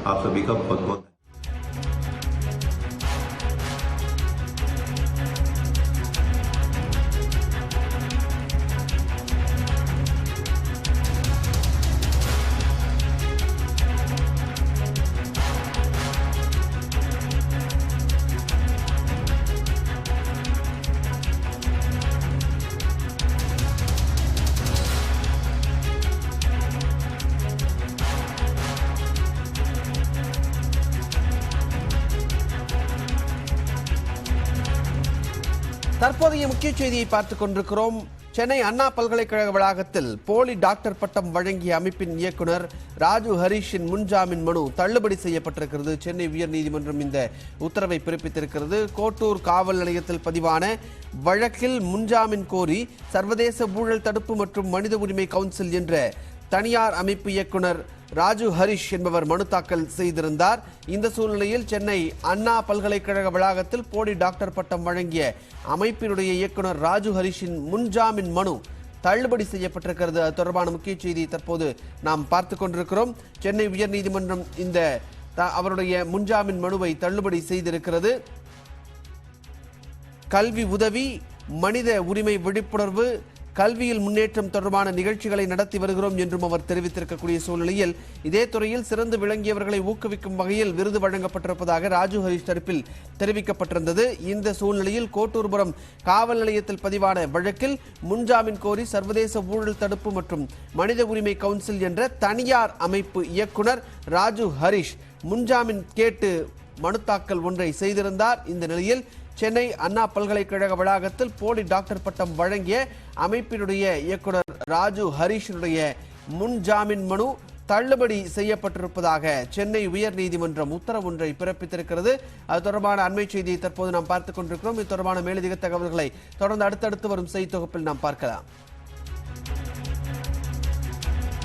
आप सभी का बहुत बहुत தற்போதைய முக்கிய செய்தியை பார்த்துக் கொண்டிருக்கிறோம். சென்னை அண்ணா பல்கலைக்கழக வளாகத்தில் போலி டாக்டர் பட்டம் வழங்கிய அமைப்பின் இயக்குனர் ராஜு ஹரிஷின் முன்ஜாமீன் மனு தள்ளுபடி செய்யப்பட்டிருக்கிறது. சென்னை உயர்நீதிமன்றம் இந்த உத்தரவை பிறப்பித்திருக்கிறது. கோட்டூர் காவல் நிலையத்தில் பதிவான வழக்கில் முன்ஜாமீன் கோரி சர்வதேச ஊழல் தடுப்பு மற்றும் மனித உரிமை கவுன்சில் என்ற தனியார் அமைப்பு இயக்குனர் ராஜு ஹரிஷ் என்பவர் மனு தாக்கல் செய்திருந்தார். இந்த சூழ்நிலையில் சென்னை அண்ணா பல்கலைக்கழக வளாகத்தில் போலி டாக்டர் பட்டம் வழங்கிய அமைப்பினுடைய இயக்குனர் ராஜு ஹரிஷின் முன்ஜாமீன் மனு தள்ளுபடி செய்யப்பட்டிருக்கிறது. அது தொடர்பான முக்கிய செய்தி தற்போது நாம் பார்த்துக் கொண்டிருக்கிறோம். சென்னை உயர்நீதிமன்றம் இந்த அவருடைய முன்ஜாமீன் மனுவை தள்ளுபடி செய்திருக்கிறது. கல்வி உதவி, மனித உரிமை விழிப்புணர்வு, கல்வியில் முன்னேற்றம் தொடர்பான நிகழ்ச்சிகளை நடத்தி வருகிறோம் என்றும் அவர் தெரிவித்திருக்கக்கூடிய சூழ்நிலையில் இதே துறையில் சிறந்து விளங்கியவர்களை ஊக்குவிக்கும் வகையில் விருது வழங்கப்பட்டிருப்பதாக ராஜு ஹரிஷ் தரப்பில் தெரிவிக்கப்பட்டிருந்தது. இந்த சூழ்நிலையில் கோட்டூர்புரம் காவல் நிலையத்தில் பதிவான வழக்கில் முன்ஜாமீன் கோரி சர்வதேச ஊழல் தடுப்பு மற்றும் மனித உரிமை கவுன்சில் என்ற தனியார் அமைப்பு இயக்குனர் ராஜு ஹரிஷ் முன்ஜாமீன் கேட்டு மனு தாக்கல் ஒன்றை செய்திருந்தார். இந்த நிலையில் சென்னை அண்ணா பல்கலைக்கழக வளாகத்தில் போலி டாக்டர் பட்டம் வழங்கிய அமைப்பினுடைய இயக்குனர் ராஜு ஹரிஷனுடைய முன்ஜாமீன் மனு தள்ளுபடி செய்யப்பட்டிருப்பதாக சென்னை உயர்நீதிமன்றம் உத்தரவு ஒன்றை பிறப்பித்திருக்கிறது. அது தொடர்பான அண்மை செய்தியை தற்போது நாம் பார்த்துக் கொண்டிருக்கிறோம். இது தொடர்பான மேலதிக தகவல்களை தொடர்ந்து அடுத்தடுத்து வரும் செய்தி தொகுப்பில் நாம் பார்க்கலாம்.